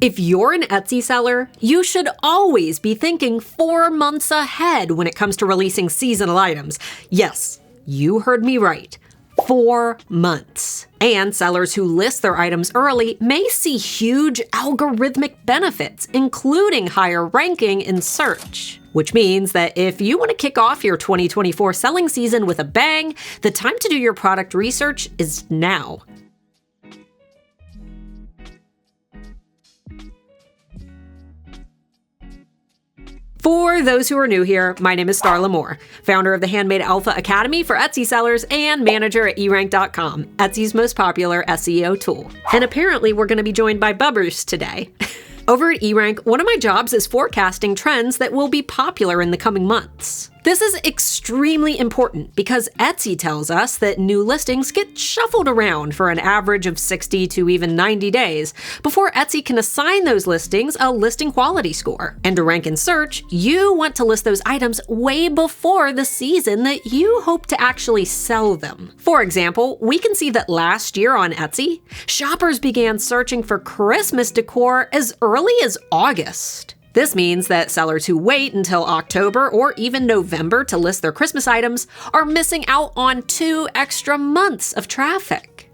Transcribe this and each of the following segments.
If you're an Etsy seller, you should always be thinking 4 months ahead when it comes to releasing seasonal items. Yes, you heard me right. 4 months. And sellers who list their items early may see huge algorithmic benefits, including higher ranking in search. Which means that if you want to kick off your 2024 selling season with a bang, the time to do your product research is now. For those who are new here, my name is Starla Moore, founder of the Handmade Alpha Academy for Etsy sellers and manager at erank.com, Etsy's most popular SEO tool. And apparently we're going to be joined by Bubbers today. Over at eRank, one of my jobs is forecasting trends that will be popular in the coming months. This is extremely important because Etsy tells us that new listings get shuffled around for an average of 60 to even 90 days before Etsy can assign those listings a listing quality score. And to rank in search, you want to list those items way before the season that you hope to actually sell them. For example, we can see that last year on Etsy, shoppers began searching for Christmas decor as early as August. This means that sellers who wait until October or even November to list their Christmas items are missing out on 2 extra months of traffic.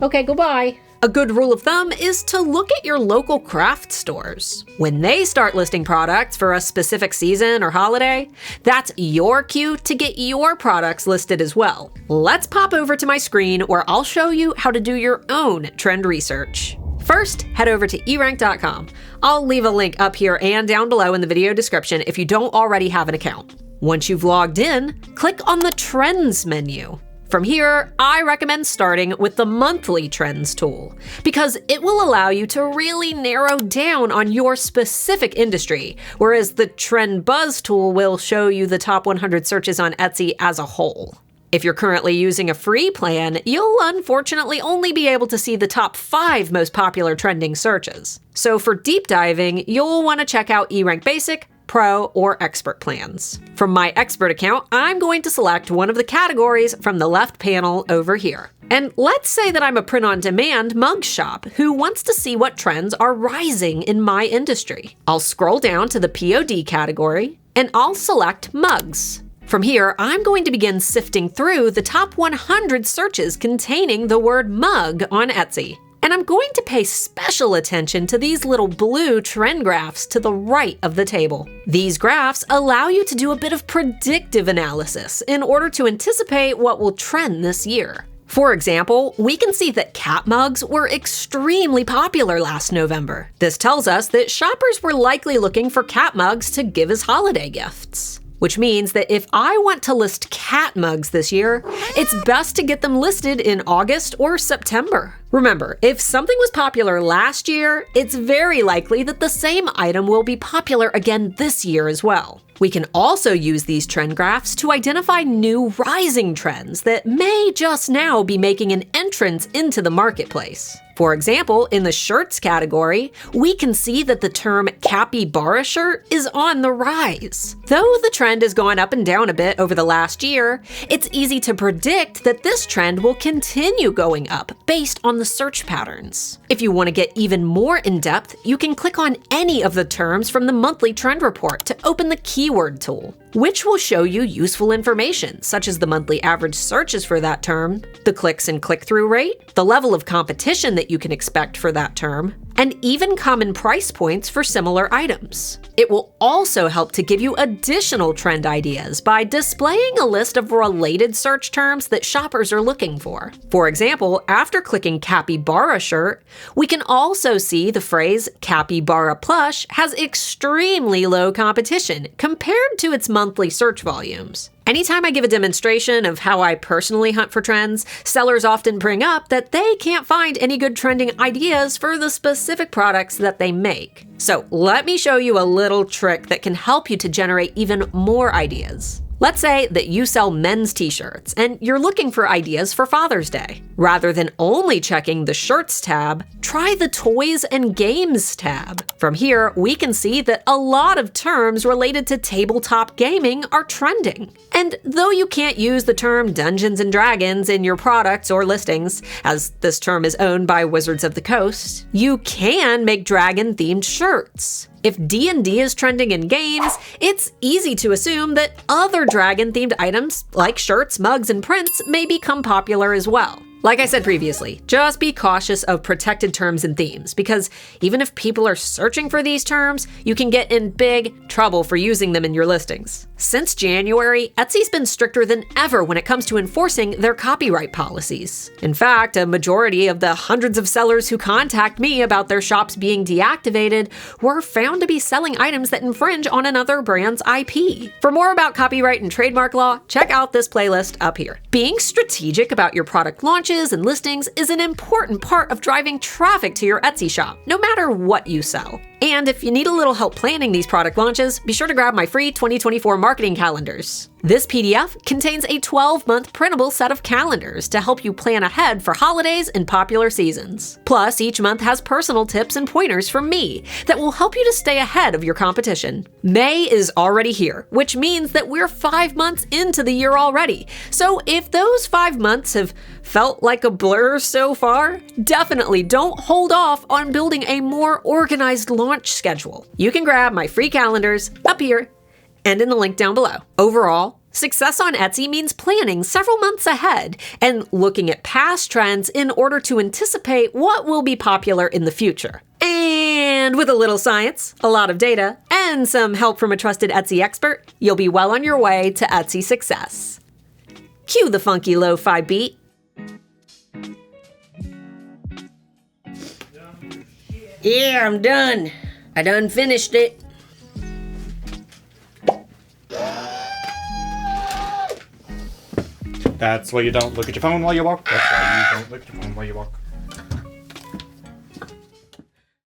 Okay, goodbye. A good rule of thumb is to look at your local craft stores. When they start listing products for a specific season or holiday, that's your cue to get your products listed as well. Let's pop over to my screen where I'll show you how to do your own trend research. First, head over to erank.com. I'll leave a link up here and down below in the video description if you don't already have an account. Once you've logged in, click on the Trends menu. From here, I recommend starting with the Monthly Trends tool because it will allow you to really narrow down on your specific industry, whereas the Trend Buzz tool will show you the top 100 searches on Etsy as a whole. If you're currently using a free plan, you'll unfortunately only be able to see the top 5 most popular trending searches. So for deep diving, you'll want to check out eRank Basic, Pro, or Expert plans. From my Expert account, I'm going to select one of the categories from the left panel over here. And let's say that I'm a print-on-demand mug shop who wants to see what trends are rising in my industry. I'll scroll down to the POD category, and I'll select mugs. From here, I'm going to begin sifting through the top 100 searches containing the word mug on Etsy. And I'm going to pay special attention to these little blue trend graphs to the right of the table. These graphs allow you to do a bit of predictive analysis in order to anticipate what will trend this year. For example, we can see that cat mugs were extremely popular last November. This tells us that shoppers were likely looking for cat mugs to give as holiday gifts. Which means that if I want to list cat mugs this year, it's best to get them listed in August or September. Remember, if something was popular last year, it's very likely that the same item will be popular again this year as well. We can also use these trend graphs to identify new rising trends that may just now be making an entrance into the marketplace. For example, in the shirts category, we can see that the term capybara shirt is on the rise. Though the trend has gone up and down a bit over the last year, it's easy to predict that this trend will continue going up based on the search patterns. If you want to get even more in-depth, you can click on any of the terms from the monthly trend report to open the keyword tool, which will show you useful information such as the monthly average searches for that term, the clicks and click-through rate, the level of competition that you can expect for that term, and even common price points for similar items. It will also help to give you additional trend ideas by displaying a list of related search terms that shoppers are looking for. For example, after clicking capybara shirt, we can also see the phrase capybara plush has extremely low competition compared to its monthly search volumes. Anytime I give a demonstration of how I personally hunt for trends, sellers often bring up that they can't find any good trending ideas for the specific products that they make. So let me show you a little trick that can help you to generate even more ideas. Let's say that you sell men's t-shirts and you're looking for ideas for Father's Day. Rather than only checking the shirts tab, try the toys and games tab. From here, we can see that a lot of terms related to tabletop gaming are trending. And though you can't use the term Dungeons and Dragons in your products or listings, as this term is owned by Wizards of the Coast, you can make dragon-themed shirts. If D&D is trending in games, it's easy to assume that other dragon-themed items, like shirts, mugs, and prints, may become popular as well. Like I said previously, just be cautious of protected terms and themes, because even if people are searching for these terms, you can get in big trouble for using them in your listings. Since January, Etsy's been stricter than ever when it comes to enforcing their copyright policies. In fact, a majority of the hundreds of sellers who contact me about their shops being deactivated were found to be selling items that infringe on another brand's IP. For more about copyright and trademark law, check out this playlist up here. Being strategic about your product launches and listings is an important part of driving traffic to your Etsy shop, no matter what you sell. And if you need a little help planning these product launches, be sure to grab my free 2024 marketing calendars. This PDF contains a 12-month printable set of calendars to help you plan ahead for holidays and popular seasons. Plus, each month has personal tips and pointers from me that will help you to stay ahead of your competition. May is already here, which means that we're 5 months into the year already. So if those 5 months have felt like a blur so far, definitely don't hold off on building a more organized launch schedule. You can grab my free calendars up here and in the link down below. Overall, success on Etsy means planning several months ahead and looking at past trends in order to anticipate what will be popular in the future. And with a little science, a lot of data, and some help from a trusted Etsy expert, you'll be well on your way to Etsy success. Cue the funky lo-fi beat. Yeah, I'm done. I done finished it. That's why you don't look at your phone while you walk. That's why you don't look at your phone while you walk.